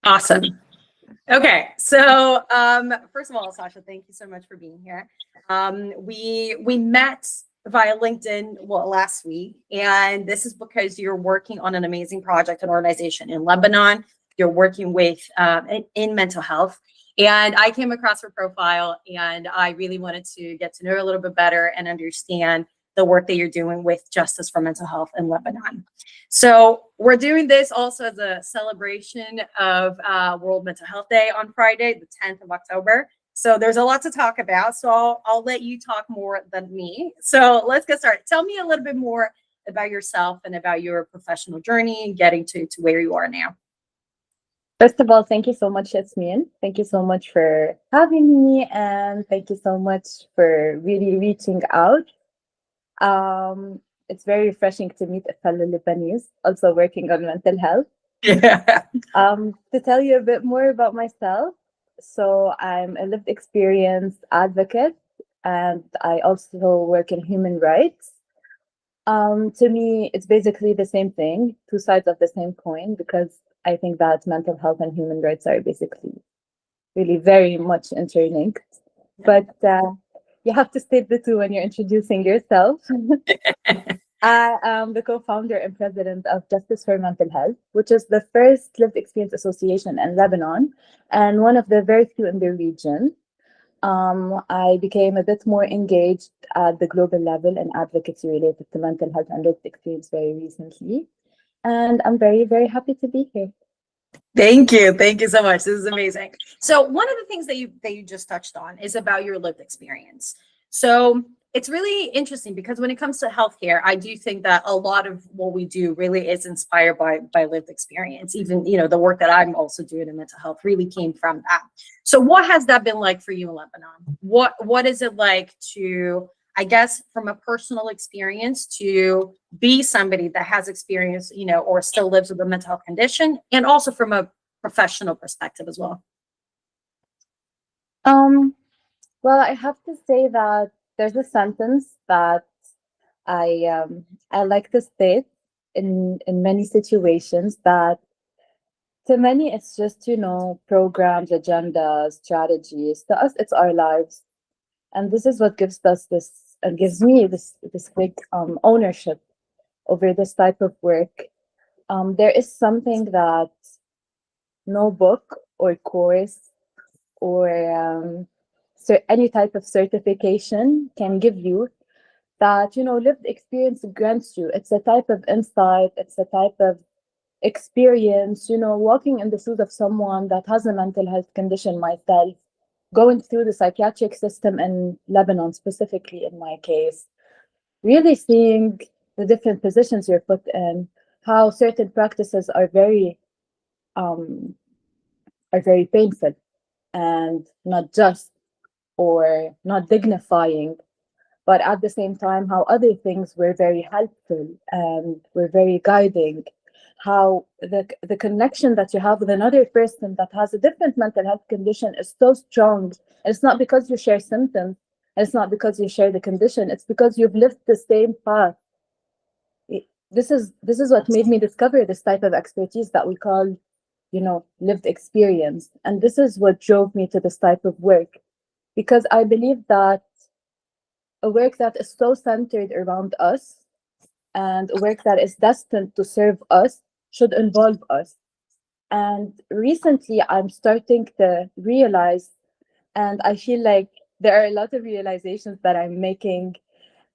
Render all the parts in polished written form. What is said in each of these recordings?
Awesome. Okay, so first of all, Sasha, thank you so much for being here. We met via LinkedIn last week, and this is because you're working on an amazing project and organization in Lebanon. You're working with in mental health, and I came across your profile, and I really wanted to get to know you a little bit better and understand the work that you're doing with Justice for Mental Health in Lebanon. So we're doing this also as a celebration of World Mental Health Day on Friday, the 10th of October. So there's a lot to talk about. So I'll let you talk more than me. So let's get started. Tell me a little bit more about yourself and about your professional journey and getting to where you are now. First of all, thank you so much, Yasmin. Thank you so much for having me, and thank you so much for really reaching out. It's very refreshing to meet a fellow Lebanese also working on mental health. Yeah. To tell you a bit more about myself, so I'm a lived experience advocate, and I also work in human rights. To me, it's basically the same thing, two sides of the same coin, because I think that mental health and human rights are basically really very much interlinked. But you have to state the two when you're introducing yourself. I am the co-founder and president of Justice for Mental Health, which is the first lived experience association in Lebanon and one of the very few in the region. I became a bit more engaged at the global level in advocacy related to mental health and lived experience very recently. And I'm very, very happy to be here. Thank you. Thank you so much. This is amazing. So one of the things that you just touched on is about your lived experience. So it's really interesting because when it comes to healthcare, I do think that a lot of what we do really is inspired by lived experience. Even, the work that I'm also doing in mental health really came from that. So what has that been like for you in Lebanon? What is it like to, I guess, from a personal experience to be somebody that has experience, or still lives with a mental health condition, and also from a professional perspective as well? Um, well, I have to say that there's a sentence that I like to state in many situations that to many it's just programs, agendas, strategies. To us, it's our lives, and this is what gives us this and gives me this big ownership over this type of work. There is something that no book or course or any type of certification can give you, that lived experience grants you. It's a type of insight, it's a type of experience, walking in the shoes of someone that has a mental health condition, myself, going through the psychiatric system in Lebanon, specifically in my case, really seeing the different positions you're put in, how certain practices um, are very painful and not just or not dignifying, but at the same time, how other things were very helpful and were very guiding. How the connection that you have with another person that has a different mental health condition is so strong. And it's not because you share symptoms, and it's not because you share the condition, it's because you've lived the same path. This is what made me discover this type of expertise that we call, lived experience. And this is what drove me to this type of work, because I believe that a work that is so centered around us and a work that is destined to serve us should involve us. And recently, I'm starting to realize, and I feel like there are a lot of realizations that I'm making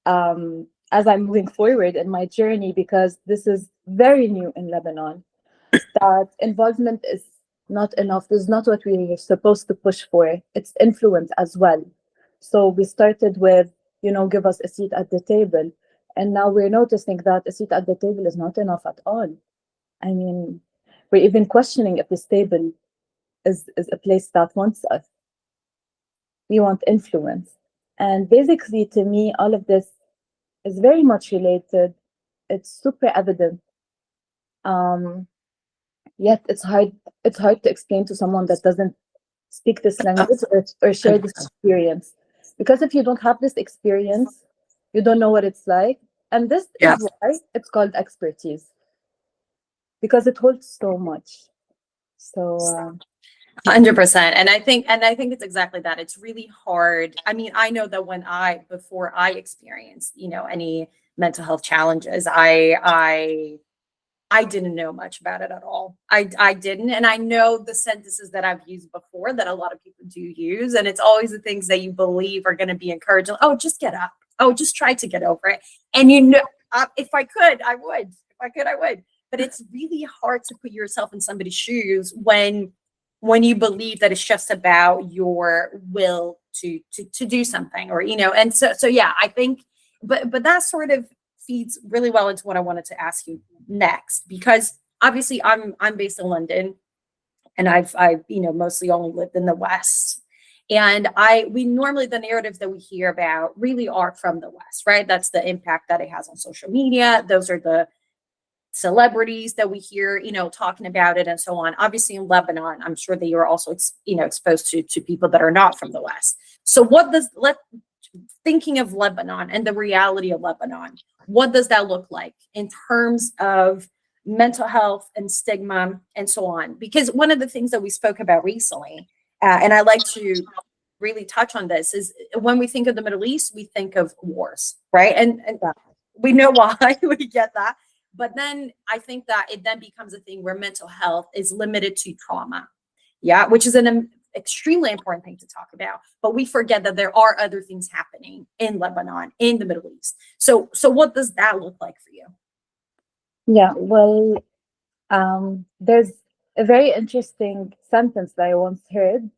as I'm moving forward in my journey, because this is very new in Lebanon, that involvement is not enough. This is not what we are supposed to push for. It's influence as well. So we started with, give us a seat at the table. And now we're noticing that a seat at the table is not enough at all. I mean, we're even questioning if this table is a place that wants us. We want influence. And basically, to me, all of this is very much related. It's super evident. Yet it's hard to explain to someone that doesn't speak this language or share this experience. Because if you don't have this experience, you don't know what it's like. And this Yeah. is why it's called expertise, because it holds so much. So 100%. And I think it's exactly that. It's really hard. I mean, I know that before I experienced, any mental health challenges, I didn't know much about it at all. I didn't. And I know the sentences that I've used before that a lot of people do use. And it's always the things that you believe are going to be encouraging. Oh, just get up. Oh, just try to get over it. And if I could, I would. If I could, I would. But it's really hard to put yourself in somebody's shoes when you believe that it's just about your will to do something, or and so yeah, I think, but that sort of feeds really well into what I wanted to ask you next, because obviously I'm based in London, and I've mostly only lived in the West. And we normally, the narratives that we hear about really are from the West, right? That's the impact that it has on social media. Those are the celebrities that we hear, talking about it and so on. Obviously in Lebanon, I'm sure that you're also, exposed to people that are not from the West. So thinking of Lebanon and the reality of Lebanon, what does that look like in terms of mental health and stigma and so on? Because one of the things that we spoke about recently, and I like to really touch on this, is when we think of the Middle East, we think of wars, right? And we know why we get that. But then I think that it then becomes a thing where mental health is limited to trauma, which is an extremely important thing to talk about. But we forget that there are other things happening in Lebanon, in the Middle East. So what does that look like for you? yeah, well, there's a very interesting sentence that I once heard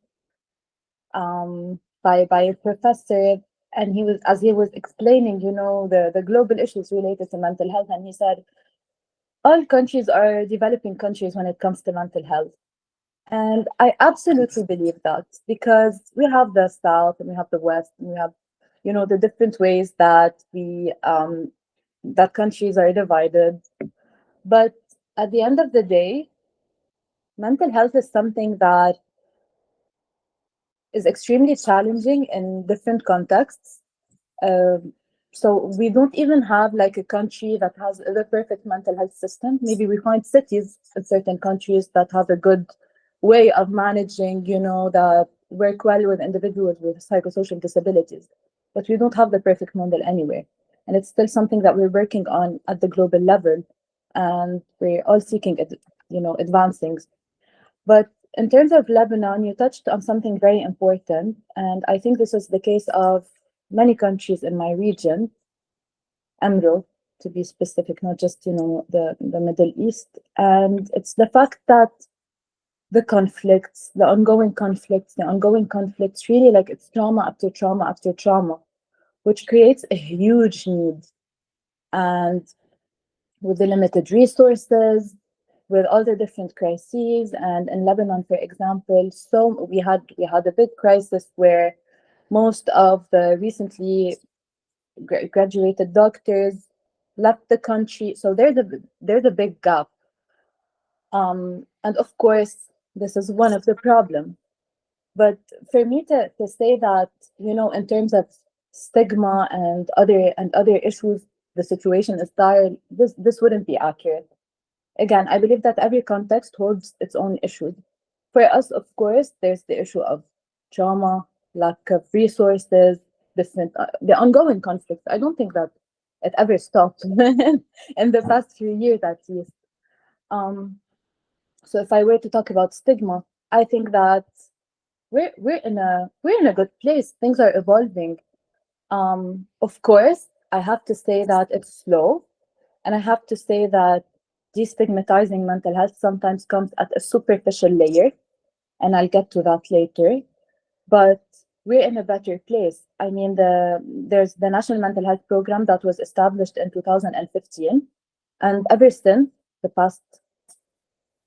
by a professor, and as he was explaining, the global issues related to mental health, and he said all countries are developing countries when it comes to mental health. And I absolutely believe that, because we have the South and we have the West, and we have, the different ways that that countries are divided. But at the end of the day, mental health is something that is extremely challenging in different contexts. Um, so we don't even have like a country that has the perfect mental health system. Maybe we find cities in certain countries that have a good way of managing, that work well with individuals with psychosocial disabilities. But we don't have the perfect model anyway. And it's still something that we're working on at the global level. And we're all seeking, advancing. But in terms of Lebanon, you touched on something very important. And I think this is the case of many countries in my region, Amro, to be specific, not just, the Middle East. And it's the fact that the ongoing conflicts, really, like, it's trauma after trauma after trauma, which creates a huge need. And with the limited resources, with all the different crises, and in Lebanon, for example, so we had a big crisis where most of the recently graduated doctors left the country. So there's a big gap. And of course, this is one of the problems. But for me to say that, in terms of stigma and other issues, the situation is dire, this wouldn't be accurate. Again, I believe that every context holds its own issues. For us, of course, there's the issue of trauma, lack of resources, the ongoing conflicts. I don't think that it ever stopped in the past few years, at least. So if I were to talk about stigma, I think that we're in a good place. Things are evolving. Of course, I have to say that it's slow, and I have to say that destigmatizing mental health sometimes comes at a superficial layer, and I'll get to that later. But we're in a better place. I mean, there's the National Mental Health Program that was established in 2015, and ever since the past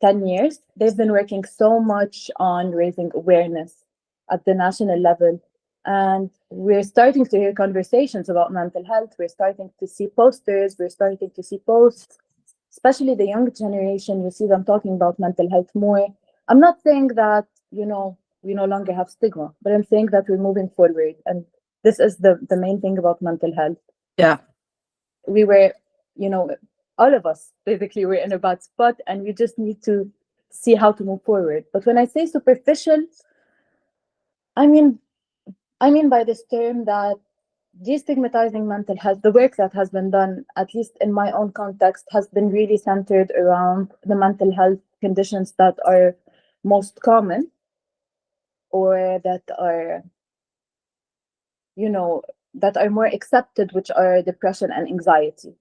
10 years, they've been working so much on raising awareness at the national level. And we're starting to hear conversations about mental health. We're starting to see posters. We're starting to see posts, especially the young generation. You see them talking about mental health more. I'm not saying that, we no longer have stigma, but I'm saying that we're moving forward. And this is the main thing about mental health. Yeah. We were, all of us basically were in a bad spot, and we just need to see how to move forward. But when I say superficial, I mean by this term that destigmatizing mental health, the work that has been done, at least in my own context, has been really centered around the mental health conditions that are most common, or that are, that are more accepted, which are depression and anxiety.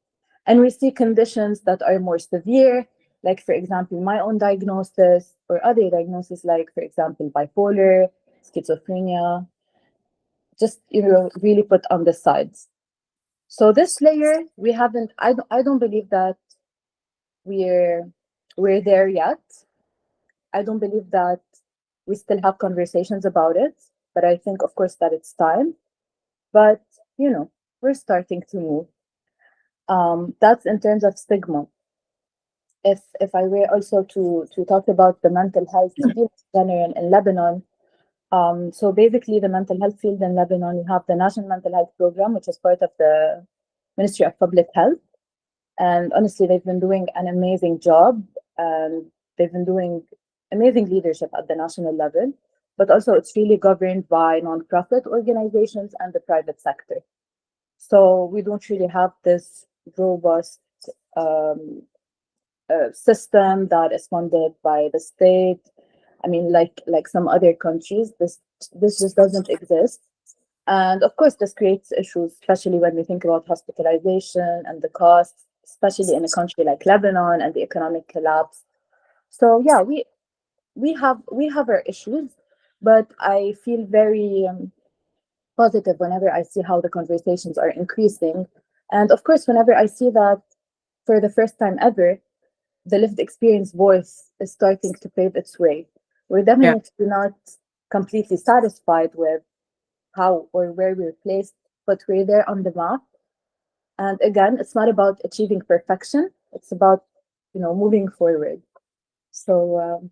And we see conditions that are more severe, like, for example, my own diagnosis, or other diagnoses, like, for example, bipolar, schizophrenia, just, really put on the sides. So this layer, we haven't, I don't believe that we're there yet. I don't believe that we still have conversations about it, but I think, of course, that it's time. But, we're starting to move. That's in terms of stigma. If I were also to talk about the mental health field in general in Lebanon, so basically the mental health field in Lebanon, we have the National Mental Health Program, which is part of the Ministry of Public Health. And honestly, they've been doing an amazing job, and they've been doing amazing leadership at the national level. But also, it's really governed by nonprofit organizations and the private sector. So we don't really have this robust system that is funded by the state. I mean, like some other countries, this just doesn't exist. And of course, this creates issues, especially when we think about hospitalization and the costs, especially in a country like Lebanon and the economic collapse. So yeah, we have our issues, but I feel very positive whenever I see how the conversations are increasing. And of course, whenever I see that for the first time ever, the lived experience voice is starting to pave its way. We're definitely not completely satisfied with how or where we're placed, but we're there on the map. And again, it's not about achieving perfection. It's about, moving forward. So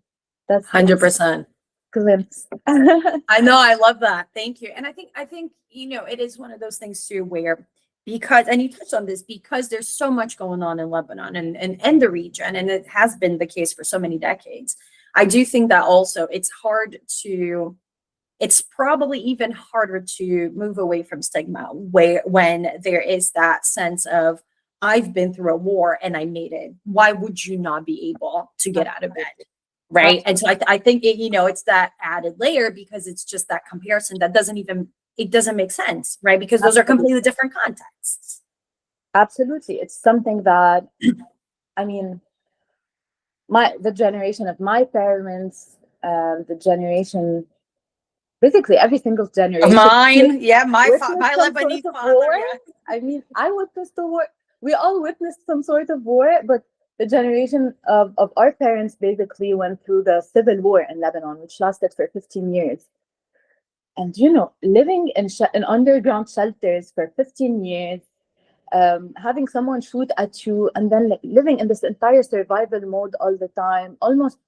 that's 100%. glimpse. I know, I love that. Thank you. And I think it is one of those things too where, because, and you touched on this, because there's so much going on in Lebanon and the region, and it has been the case for so many decades. I do think that also it's probably even harder to move away from stigma when there is that sense of, I've been through a war and I made it. Why would you not be able to get out of bed? Right. And so I think it's that added layer, because it's just that comparison that doesn't make sense, right? Because those are completely different contexts. Absolutely. It's something that, I mean, the generation of my parents, the generation, basically every single generation. Mine, yeah, my Lebanese father. War. Yeah. I mean, I witnessed the war. We all witnessed some sort of war, but the generation of our parents basically went through the civil war in Lebanon, which lasted for 15 years. And, living in underground shelters for 15 years, having someone shoot at you, and then living in this entire survival mode all the time, almost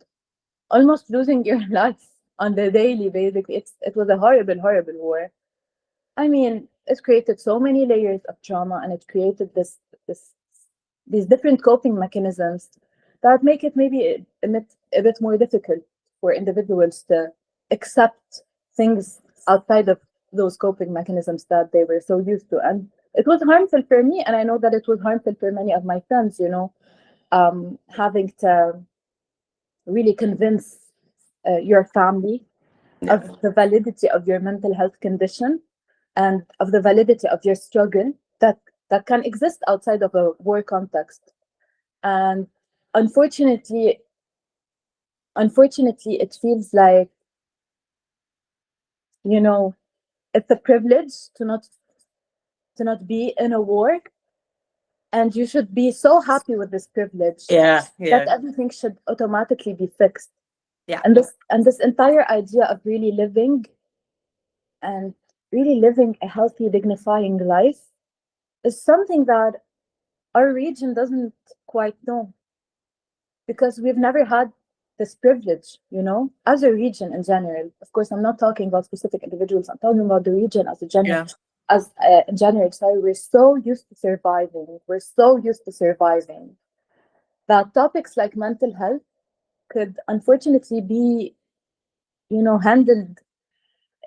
losing your life on the daily, basically. It was a horrible, horrible war. I mean, it created so many layers of trauma, and it created these different coping mechanisms that make it maybe a bit more difficult for individuals to accept things outside of those coping mechanisms that they were so used to. And it was harmful for me, and I know that it was harmful for many of my friends, having to really convince your family of the validity of your mental health condition and of the validity of your struggle that can exist outside of a war context. And unfortunately, it feels like, it's a privilege to not be in a war, and you should be so happy with this privilege that everything should automatically be fixed. And this entire idea of really living a healthy, dignifying life is something that our region doesn't quite know, because we've never had this privilege, as a region in general. Of course, I'm not talking about specific individuals. I'm talking about the region as a general. In general, sorry, we're so used to surviving. That topics like mental health could unfortunately be, handled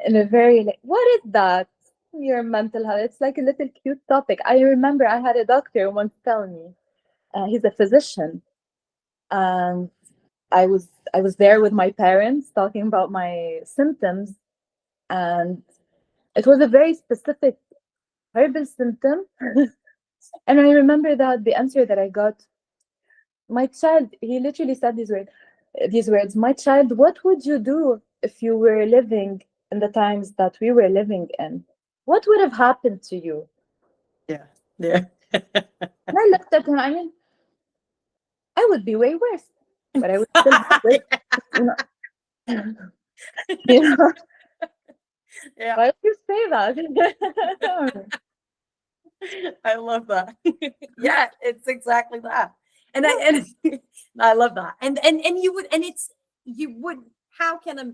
in a very like, what is that? Your mental health. It's like a little cute topic. I remember I had a doctor once tell me, he's a physician, and I was there with my parents talking about my symptoms, and it was a very specific herbal symptom. And I remember that the answer that I got, my child, he literally said these words, my child, what would you do if you were living in the times that we were living in? What would have happened to you? Yeah. Yeah. And I looked at him, I mean, I would be way worse, but I would still have it, you know. You know, Yeah. why do you say that? I love that. Yeah, it's exactly that. And I love that. And you would, and it's, you would, how can a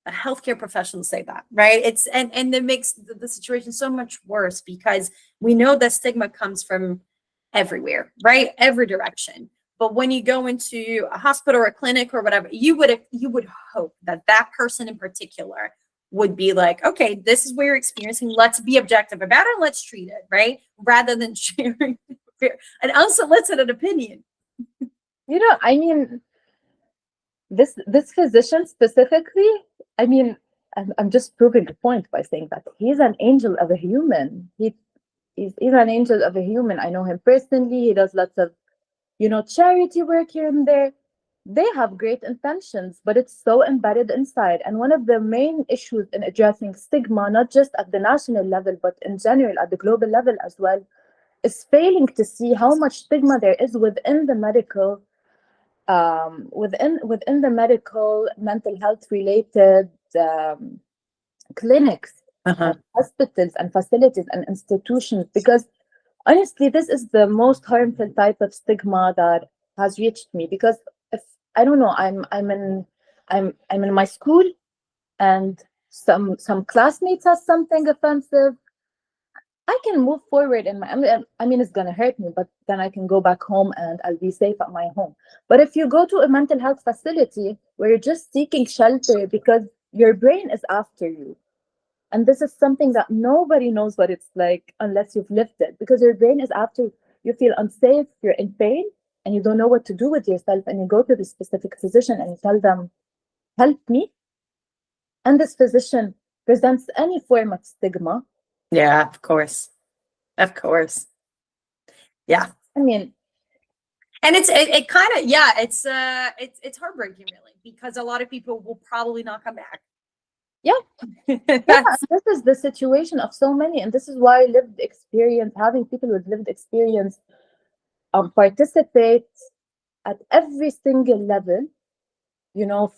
healthcare professional say that, right? It's, and it makes the situation so much worse, because we know that stigma comes from everywhere, right? Every direction. But when you go into a hospital or a clinic or whatever, you would hope that that person in particular would be like, okay, this is what you're experiencing. Let's be objective about it. Let's treat it, right? Rather than sharing an unsolicited opinion. I mean, this physician specifically, I mean, I'm just proving the point by saying that he's an angel of a human. He's an angel of a human. I know him personally. He does lots of, charity work here and there. They have great intentions, but it's so embedded inside. And one of the main issues in addressing stigma, not just at the national level, but in general at the global level as well, is failing to see how much stigma there is within the medical, within the medical mental health related clinics, Uh-huh. hospitals and facilities and institutions. Because honestly, this is the most harmful type of stigma that has reached me. Because if I don't know, I'm in my school, and some classmates has something offensive, I can move forward in my. I mean, it's gonna hurt me, but then I can go back home and I'll be safe at my home. But if you go to a mental health facility where you're just seeking shelter because your brain is after you, and this is something that nobody knows what it's like unless you've lived it, because your brain is after you. You feel unsafe, you're in pain, and you don't know what to do with yourself, and you go to the specific physician and you tell them, "Help me," and this physician presents any form of stigma. Yeah, of course. Of course. Yeah. I mean, And it kind of, yeah, it's heartbreaking, really, because a lot of people will probably not come back. yeah, yeah, That's this is the situation of so many, and this is why lived experience, having people with lived experience, participate at every single level,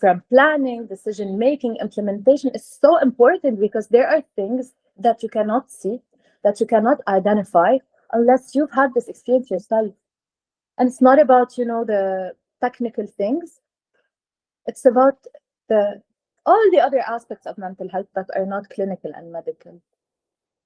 from planning, decision making, implementation, is so important, because there are things that you cannot see, that you cannot identify unless you've had this experience yourself. And it's not about, the technical things, it's about the all the other aspects of mental health that are not clinical and medical.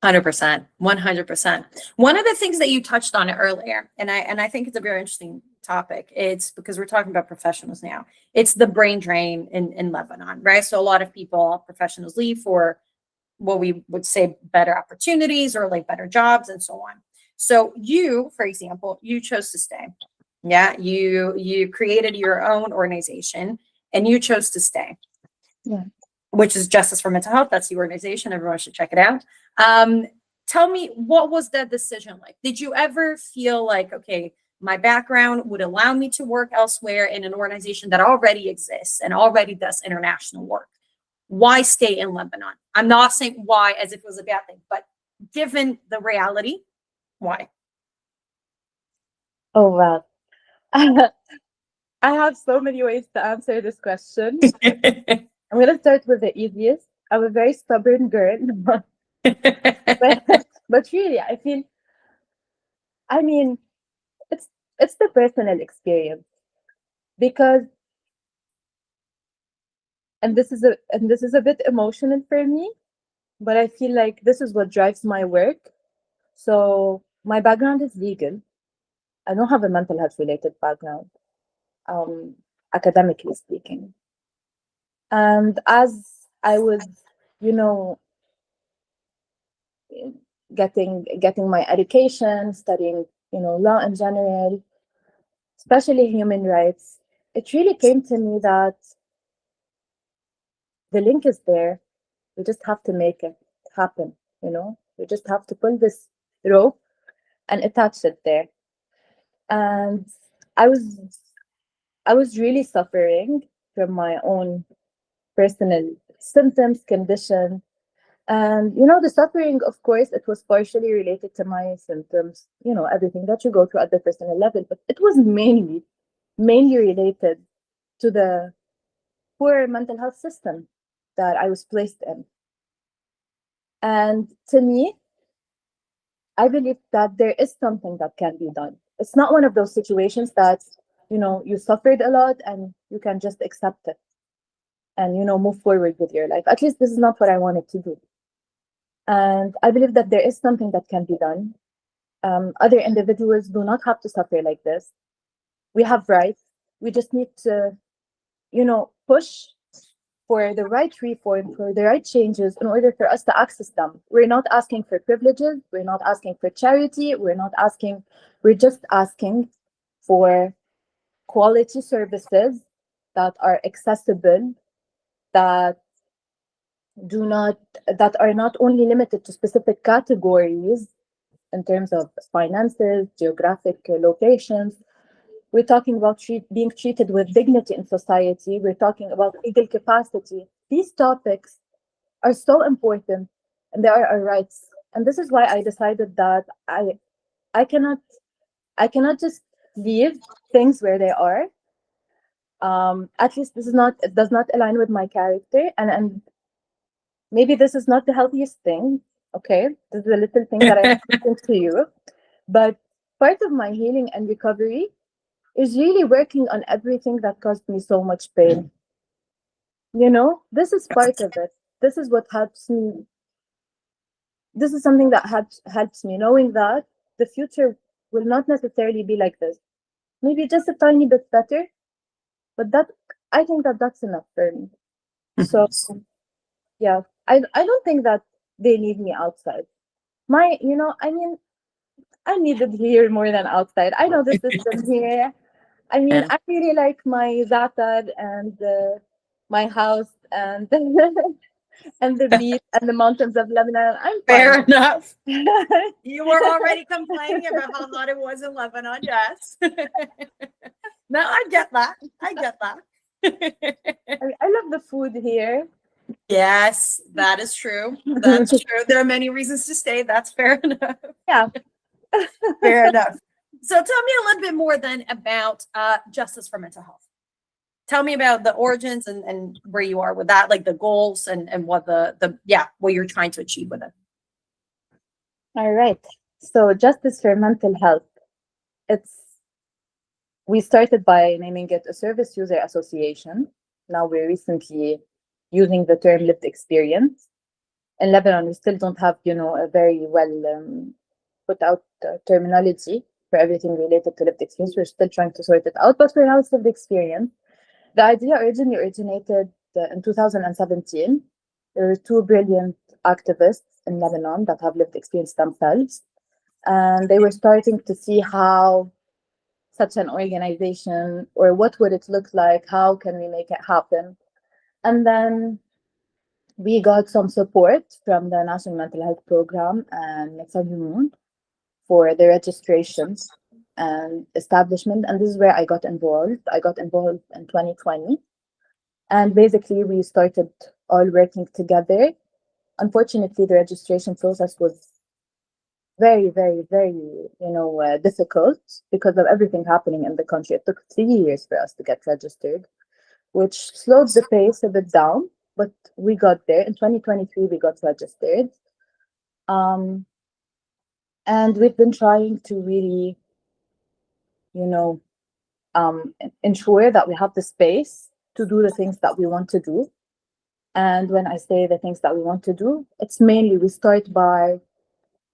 100%, 100%. One of the things that you touched on earlier, and I think it's a very interesting topic. It's because we're talking about professionals now. It's the brain drain in Lebanon, right? So a lot of people, professionals, leave for what we would say better opportunities or like better jobs and so on. So you, for example, you chose to stay. Yeah, you created your own organization and you chose to stay. Yeah. Which is Justice for Mental Health. That's the organization. Everyone should check it out. Tell me, what was that decision like? Did you ever feel like, okay, my background would allow me to work elsewhere in an organization that already exists and already does international work? Why stay in Lebanon? I'm not saying why as if it was a bad thing, but given the reality, why? Oh, wow. I have so many ways to answer this question. I'm going to start with the easiest. I'm a very stubborn girl. but really, I mean, it's the personal experience, because, and this is a bit emotional for me, but I feel like this is what drives my work. So my background is legal. I don't have a mental health related background. academically speaking. And as I was, you know, getting my education, studying, law in general, especially human rights, it really came to me that the link is there. We just have to make it happen, We just have to pull this rope and attach it there. And I was I was really suffering from my own personal symptoms, condition. And the suffering, of course, it was partially related to my symptoms, everything that you go through at the personal level, but it was mainly related to the poor mental health system that I was placed in. And to me, I believe that there is something that can be done. It's not one of those situations that, you suffered a lot and you can just accept it and, move forward with your life. At least this is not what I wanted to do. And I believe that there is something that can be done. Other individuals do not have to suffer like this. We have rights. We just need to, push for the right reform, for the right changes in order for us to access them. We're not asking for privileges. We're not asking for charity. We're just asking for quality services that are accessible, that that are not only limited to specific categories in terms of finances, geographic locations. We're talking about being treated with dignity in society. We're talking about legal capacity. These topics are so important and they are our rights. And this is why I decided that I cannot just leave things where they are. At least it does not align with my character. And maybe this is not the healthiest thing. Okay. This is a little thing that I'm talking to you. But part of my healing and recovery is really working on everything that caused me so much pain. This is part of it. This is what helps me. This is something that helps me, knowing that the future will not necessarily be like this. Maybe just a tiny bit better, but I think that that's enough for me. So yeah, I don't think that they need me outside. I'm needed here more than outside. I know the system here. Yeah. I really like my Zatar and my house and and the beach and the mountains of Lebanon. I'm fine. Fair enough. You were already complaining about how hot it was in Lebanon. Yes. No, I get that. I get that. I love the food here. Yes, that is true. That's true. There are many reasons to stay. That's fair enough. Yeah. Fair enough. So tell me a little bit more then about justice for mental health. Tell me about the origins and where you are with that, like the goals and what what you're trying to achieve with it. All right. So justice for mental health. We started by naming it a service user association. Now we're recently using the term lived experience. In Lebanon, we still don't have, a very well put out terminology for everything related to lived experience. We're still trying to sort it out, but for now it's lived experience. The idea originally originated in 2017. There were two brilliant activists in Lebanon that have lived experience themselves. And they were starting to see how such an organization, or what would it look like? How can we make it happen? And then we got some support from the National Mental Health Program and Moon for the registrations and establishment. And this is where I got involved. I got involved in 2020. And basically, we started all working together. Unfortunately, the registration process was very, very, very, difficult because of everything happening in the country. It took 3 years for us to get registered, which slowed the pace a bit down, but we got there. In 2023, we got registered. And we've been trying to really, ensure that we have the space to do the things that we want to do. And when I say the things that we want to do, it's mainly we start by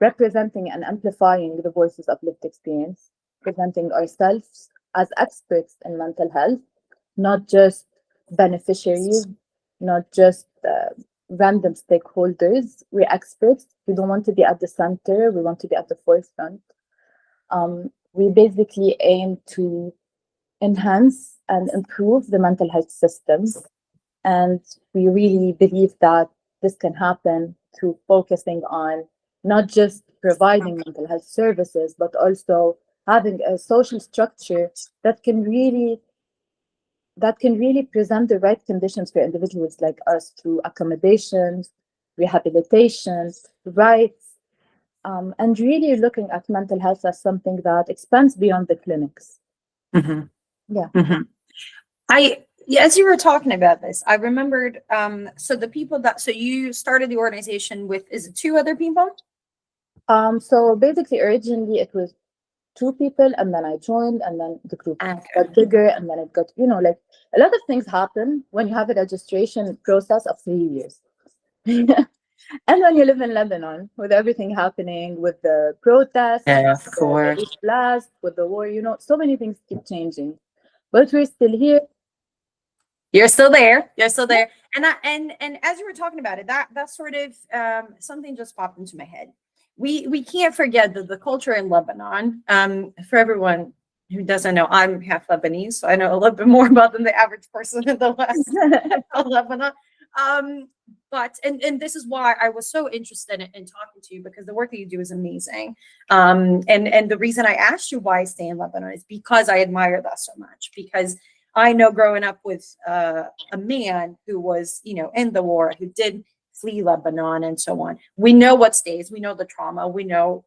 representing and amplifying the voices of lived experience, presenting ourselves as experts in mental health, not just beneficiaries, not just random stakeholders. We're experts. We don't want to be at the center. We want to be at the forefront. We basically aim to enhance and improve the mental health systems. And we really believe that this can happen through focusing on not just providing mental health services, but also having a social structure that can really present the right conditions for individuals like us through accommodations, rehabilitation, rights, and really looking at mental health as something that expands beyond the clinics. Mm-hmm. Yeah. Mm-hmm. As you were talking about this, I remembered, so you started the organization with, is it 2 other people? So basically, originally it was 2 people, and then I joined, and then the group Okay. got bigger, and then it got, like a lot of things happen when you have a registration process of 3 years. And when you live in Lebanon, with everything happening, with the protests, Yeah, of the course. East blast, with the war, so many things keep changing. But we're still here. You're still there. You're still there. And as you were talking about it, that sort of something just popped into my head. We can't forget that the culture in Lebanon, for everyone who doesn't know, I'm half Lebanese, so I know a little bit more about than the average person in the West of Lebanon. But this is why I was so interested in talking to you, because the work that you do is amazing. And the reason I asked you why I stay in Lebanon is because I admire that so much. Because I know growing up with a man who was, in the war, who did flee Lebanon and so on. We know what stays. We know the trauma. We know,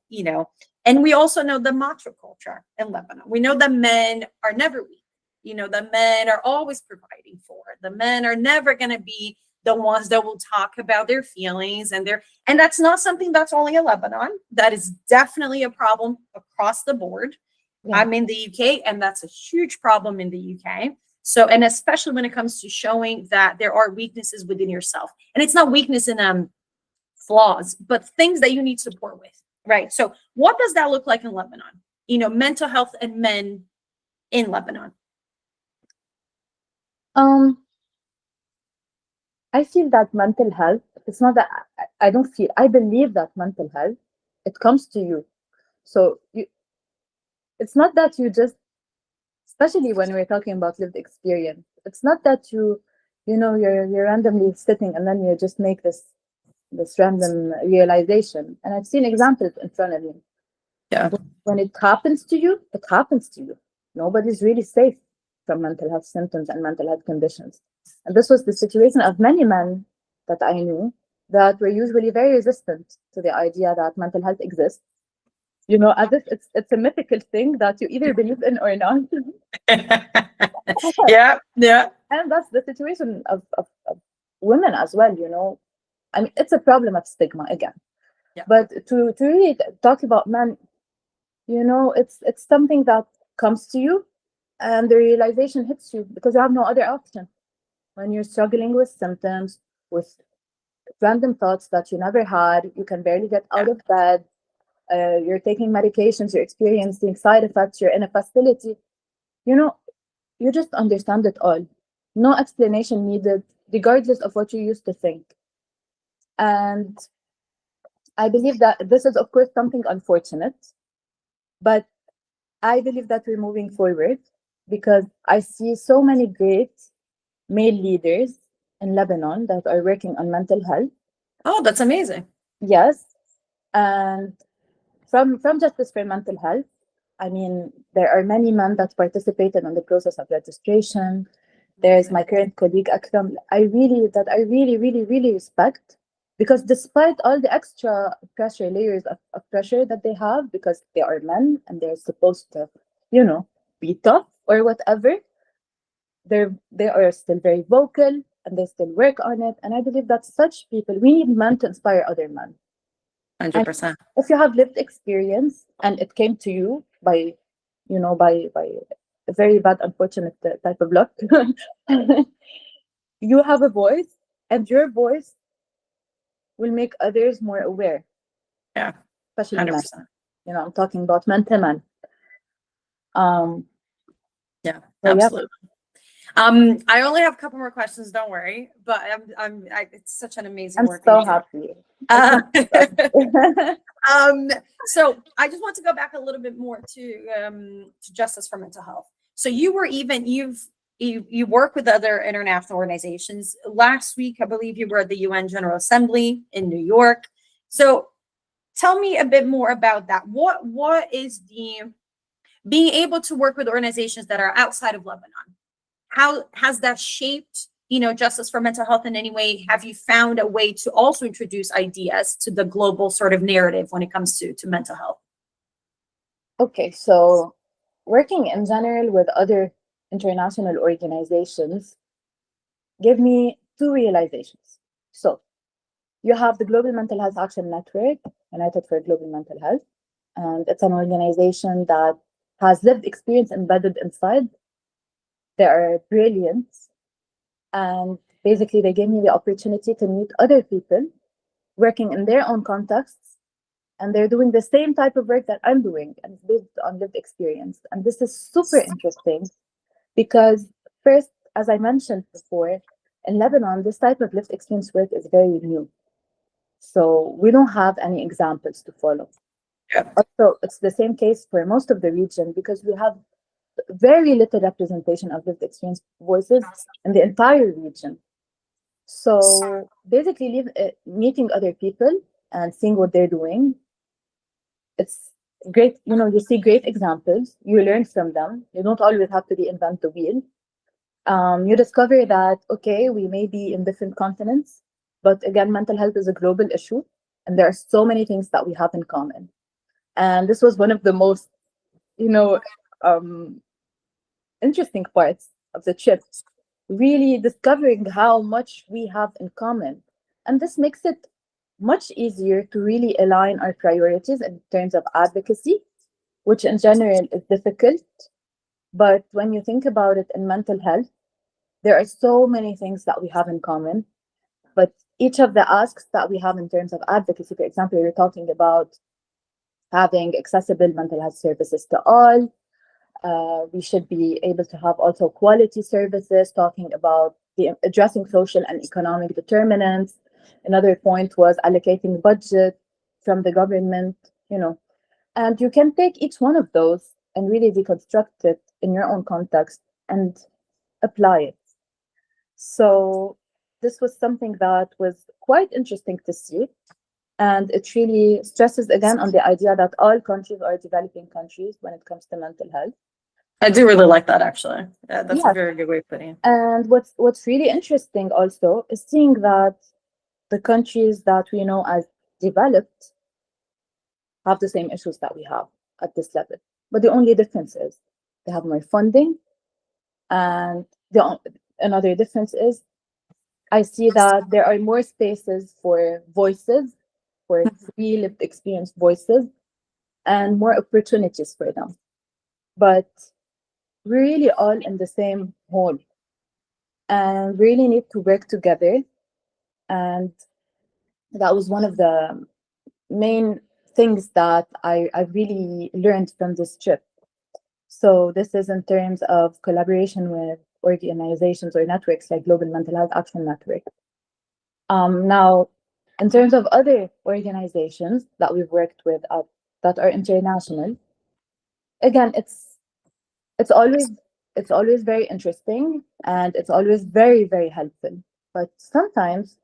and we also know the macho culture in Lebanon. We know the men are never weak. The men are always providing for. The men are never going to be the ones that will talk about their feelings and that's not something that's only in Lebanon. That is definitely a problem across the board. Yeah. I'm in the UK, and that's a huge problem in the UK. So, and especially when it comes to showing that there are weaknesses within yourself, and it's not weakness in flaws, but things that you need support with, right? So, what does that look like in Lebanon? Mental health and men in Lebanon. I feel that mental health, it's not that I don't feel, I believe that mental health, it comes to you. So it's not that you just, especially when we're talking about lived experience, it's not that you're randomly sitting and then you just make this random realization. And I've seen examples in front of me. Yeah. When it happens to you, it happens to you. Nobody's really safe from mental health symptoms and mental health conditions. And this was the situation of many men that I knew that were usually very resistant to the idea that mental health exists. As if it's a mythical thing that you either believe in or not. Yeah. And that's the situation of women as well, I mean, it's a problem of stigma again. Yeah. But to really talk about men, it's something that comes to you, and the realization hits you because you have no other option. When you're struggling with symptoms, with random thoughts that you never had, you can barely get out of bed, you're taking medications, you're experiencing side effects, you're in a facility, you just understand it all. No explanation needed, regardless of what you used to think. And I believe that this is, of course, something unfortunate, but I believe that we're moving forward because I see so many great male leaders in Lebanon that are working on mental health. Oh, that's amazing. Yes. And from Justice for Mental Health, I mean, there are many men that participated in the process of registration. There's my current colleague, Akram, I really, really respect, because despite all the extra pressure, layers of pressure that they have, because they are men and they're supposed to, be tough or whatever, they are still very vocal and they still work on it. And I believe that such people, we need men to inspire other men. 100%. If you have lived experience and it came to you by a very bad, unfortunate type of luck, you have a voice, and your voice will make others more aware. Yeah, especially 100%. Men. I'm talking about men to men. Yeah, absolutely. I only have a couple more questions. Don't worry, but it's such an amazing I'm work. so happy. Uh, so I just want to go back a little bit more to justice for mental health. So you work with other international organizations. Last week, I believe you were at the UN General Assembly in New York. So tell me a bit more about that. What is the being able to work with organizations that are outside of Lebanon? How has that shaped, justice for mental health in any way? Have you found a way to also introduce ideas to the global sort of narrative when it comes to mental health? Okay, so working in general with other international organizations gave me two realizations. So you have the Global Mental Health Action Network, United for Global Mental Health, and it's an organization that has lived experience embedded inside. They are brilliant, and basically they gave me the opportunity to meet other people working in their own contexts, and they're doing the same type of work that I'm doing, and it's based on lived experience. And this is super interesting because, first, as I mentioned before, in Lebanon, this type of lived experience work is very new. So we don't have any examples to follow. Yeah. Also, it's the same case for most of the region because we have very little representation of lived experience voices in the entire region. So basically, meeting other people and seeing what they're doing, it's great. You see great examples, you learn from them. You don't always have to reinvent the wheel. You discover that, okay, we may be in different continents, but again, mental health is a global issue, and there are so many things that we have in common. And this was one of the most, um, interesting parts of the trip, really discovering how much we have in common. And this makes it much easier to really align our priorities in terms of advocacy, which in general is difficult. But when you think about it in mental health, there are so many things that we have in common. But each of the asks that we have in terms of advocacy, for example, you're talking about having accessible mental health services to all. We should be able to have also quality services, talking about addressing social and economic determinants. Another point was allocating budget from the government, and you can take each one of those and really deconstruct it in your own context and apply it. So this was something that was quite interesting to see. And it really stresses again on the idea that all countries are developing countries when it comes to mental health. I do really like that, actually. Yeah, that's a Yes. very good way of putting it. And what's really interesting also is seeing that the countries that we know as developed have the same issues that we have at this level. But the only difference is they have more funding. And another difference is I see that there are more spaces for voices, for free lived experience voices, and more opportunities for them. But we're really all in the same hole and really need to work together. And that was one of the main things that I really learned from this trip. So this is in terms of collaboration with organizations or networks like Global Mental Health Action Network. Now, in terms of other organizations that we've worked with that are international, again, it's always very interesting and it's always very, very helpful. But sometimes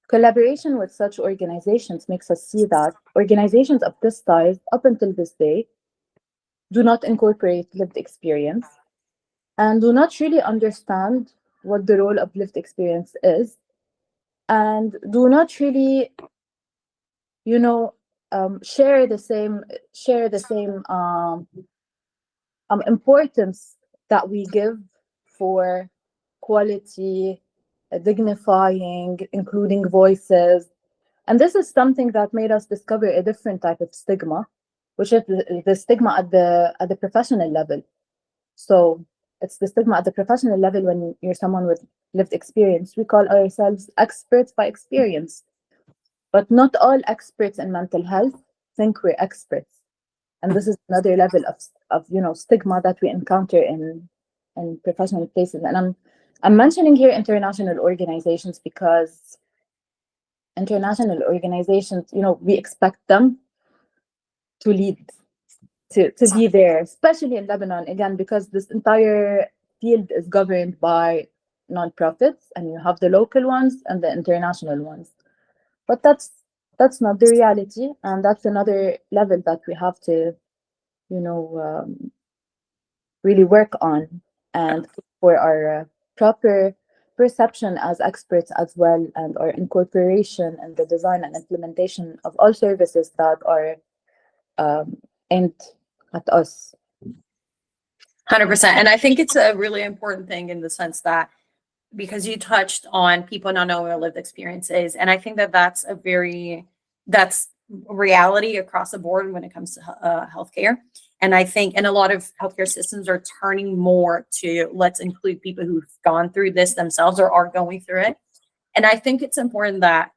collaboration with such organizations makes us see that organizations of this size, up until this day, do not incorporate lived experience and do not really understand what the role of lived experience is, and do not really, share the same importance that we give for quality, dignifying, including voices. And this is something that made us discover a different type of stigma, which is the stigma at the professional level. So it's the stigma at the professional level. When you're someone with lived experience, we call ourselves experts by experience. But not all experts in mental health think we're experts. And this is another level of stigma that we encounter and professional places. And I'm mentioning here international organizations because international organizations, we expect them to lead, to be there, especially in Lebanon, again, because this entire field is governed by nonprofits, and you have the local ones and the international ones. But that's not the reality, and that's another level that we have to, really work on, and for our proper perception as experts as well, and our incorporation and the design and implementation of all services that are aimed at us. 100%. And I think it's a really important thing in the sense that, because you touched on people not knowing what lived experiences, and I think that that's reality across the board when it comes to healthcare. And I think, and a lot of healthcare systems are turning more to, let's include people who've gone through this themselves or are going through it. And I think it's important that,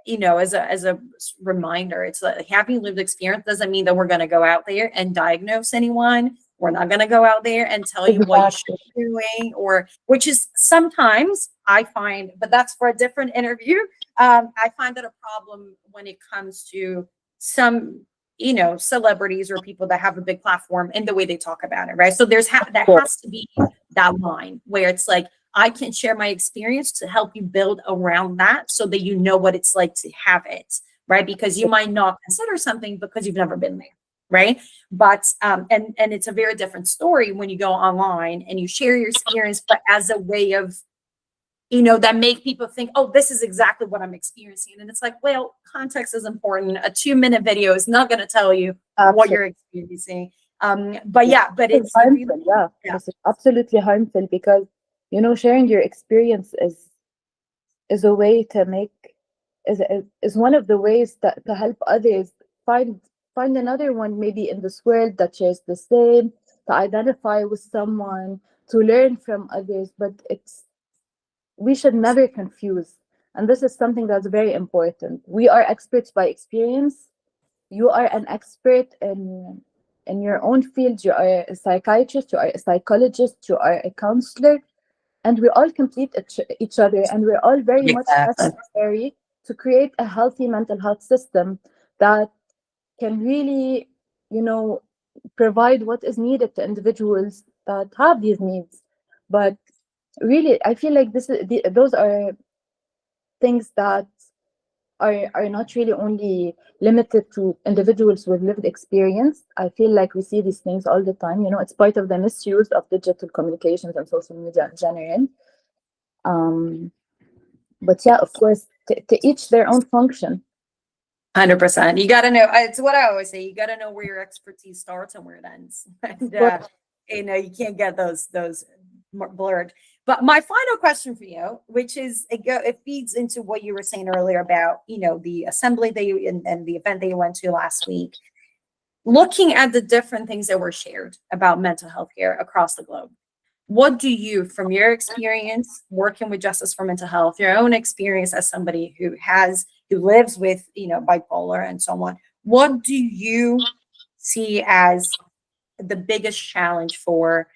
as a reminder, it's like having lived experience doesn't mean that we're going to go out there and diagnose anyone. We're not going to go out there and tell you what you should be doing, or which is sometimes I find, but that's for a different interview. I find that a problem when it comes to some, celebrities or people that have a big platform and the way they talk about it, right? So there has to be that line where it's like, I can share my experience to help you build around that so that you know what it's like to have it, right? Because you might not consider something because you've never been there, right? But and it's a very different story when you go online and you share your experience, but as a way of, that make people think, oh, this is exactly what I'm experiencing. And it's like, well, context is important. A 2-minute video is not going to tell you what you're experiencing. But it's harmful. It's absolutely harmful, because sharing your experience is a way to make is one of the ways that to help others find another one maybe in this world that shares the same, to identify with someone, to learn from others. But we should never confuse, and this is something that's very important. We are experts by experience. You are an expert in your own field. You are a psychiatrist, you are a psychologist, you are a counselor, and we all complete each other, and we're all very much necessary to create a healthy mental health system that can really, provide what is needed to individuals that have these needs. But really, I feel like those are things that are not really only limited to individuals with lived experience. I feel like we see these things all the time. It's part of the misuse of digital communications and social media in general. But yeah, of course, to each their own function. 100%. You got to know. It's what I always say. You got to know where your expertise starts and where it ends. And you can't get those blurred. But my final question for you, which is it feeds into what you were saying earlier about the assembly that and the event that you went to last week. Looking at the different things that were shared about mental health care across the globe, what do you, from your experience working with Justice for Mental Health, your own experience as somebody who lives with bipolar and so on, what do you see as the biggest challenge for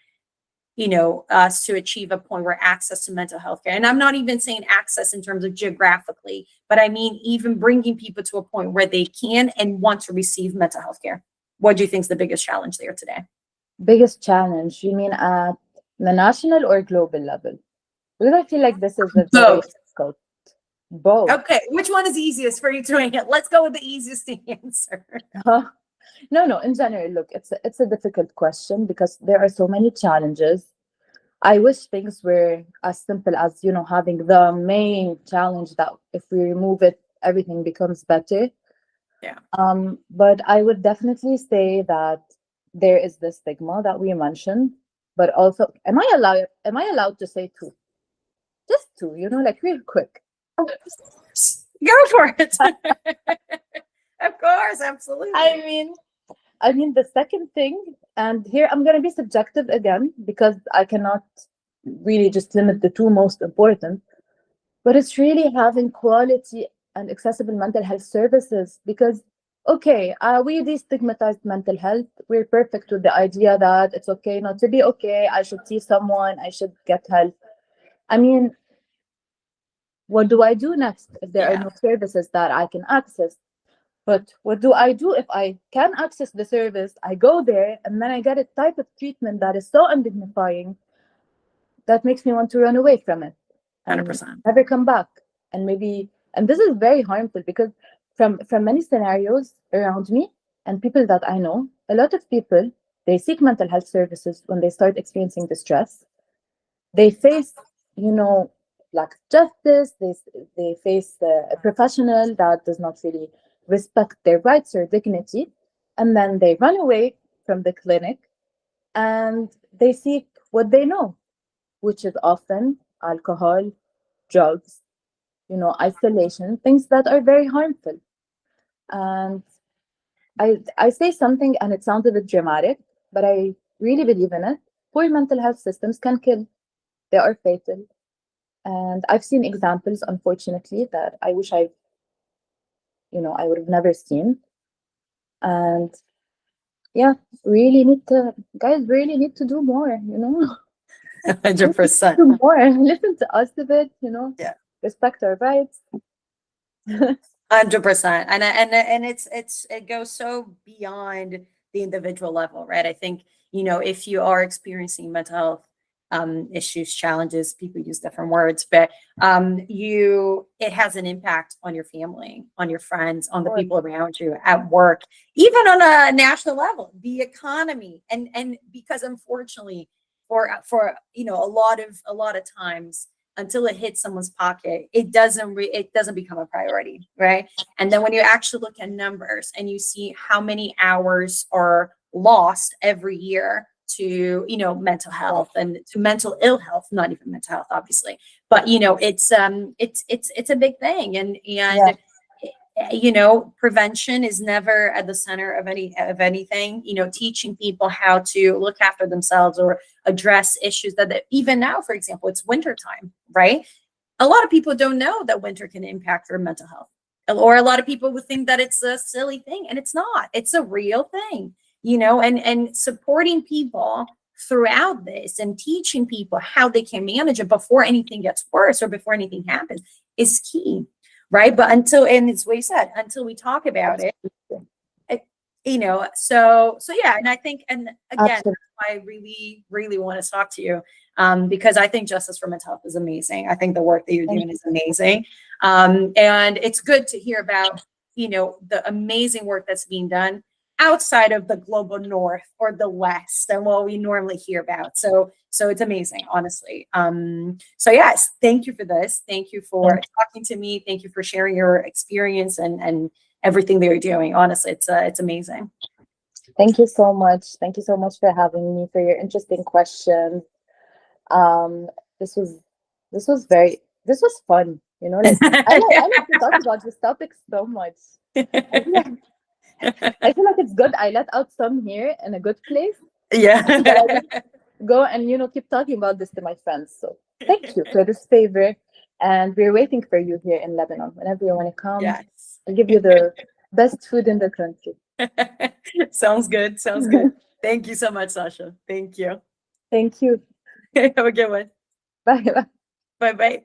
us to achieve a point where access to mental health care, and I'm not even saying access in terms of geographically, but I mean even bringing people to a point where they can and want to receive mental health care? What do you think is the biggest challenge there today? Biggest challenge, you mean at the national or global level? Because I feel like this is a very difficult. Both. Okay, which one is easiest for you to answer? Let's go with the easiest to answer. No, in general, look, it's a difficult question because there are so many challenges. I wish things were as simple as having the main challenge that if we remove it, everything becomes better. Yeah. But I would definitely say that there is the stigma that we mentioned, but also, am I allowed to say two? Just two, like real quick. Go for it. Of course, absolutely. I mean, the second thing, and here I'm going to be subjective again because I cannot really just limit the two most important, but it's really having quality and accessible mental health services, because okay, we destigmatized mental health. We're perfect with the idea that it's okay not to be okay. I should see someone. I should get help. I mean, what do I do next if there are Yeah, no services that I can access? But what do I do if I can access the service? I go there and then I get a type of treatment that is so undignifying that makes me want to run away from it and 100%. never come back. And maybe, and this is very harmful because from many scenarios around me and people that I know, a lot of people, they seek mental health services when they start experiencing distress. They face, you know, lack of justice. They face a professional that does not really respect their rights or dignity, and then they run away from the clinic and they seek what they know, which is often alcohol, drugs, isolation, things that are very harmful. And I say something and it sounds a bit dramatic, but I really believe in it. Poor mental health systems can kill. They are fatal. And I've seen examples, unfortunately, that I wish I would have never seen. And yeah, guys really need to do more. We need to 100%. do more. Listen to us a bit, Yeah. respect our rights. 100%. And it goes so beyond the individual level, right? I think, if you are experiencing mental health issues, challenges, people use different words, but it has an impact on your family, on your friends, on the Or people around you at work, even on a national level, the economy. And because unfortunately for a lot of times, until it hits someone's pocket, it doesn't become a priority, right? And then when you actually look at numbers and you see how many hours are lost every year to mental health and to mental ill health, not even mental health, obviously, but it's a big thing. And yeah, prevention is never at the center of anything. Teaching people how to look after themselves or address issues that even now, for example, it's wintertime, right? A lot of people don't know that winter can impact their mental health, or a lot of people would think that it's a silly thing, and it's not. It's a real thing. And supporting people throughout this and teaching people how they can manage it before anything gets worse or before anything happens is key, right? But and it's what you said, until we talk about it, absolutely. so yeah. And I think, and again, Absolutely. I really, really want to talk to you, because I think justice for mental health is amazing. I think the work that you're Thank doing is amazing. And it's good to hear about, the amazing work that's being done outside of the global north or the west and what we normally hear about. So it's amazing, honestly. So yes, thank you for this. Thank you for you. talking to me. Thank you for sharing your experience and everything that you're doing. Honestly, it's amazing. Thank you so much. Thank you so much for having me, for your interesting questions. Um, this was this was fun. Like I like to talk about this topic so much. I feel like I feel like it's good. I let out some here in a good place, and that I Yeah. can go and keep talking about this to my friends. So thank you for this favor, and we're waiting for you here in Lebanon. Whenever you want to come, Yes. I'll give you the best food in the country. Sounds good. Sounds good. Thank you so much, Sasha. Thank you. Thank you. Have a good one. Bye. Bye bye.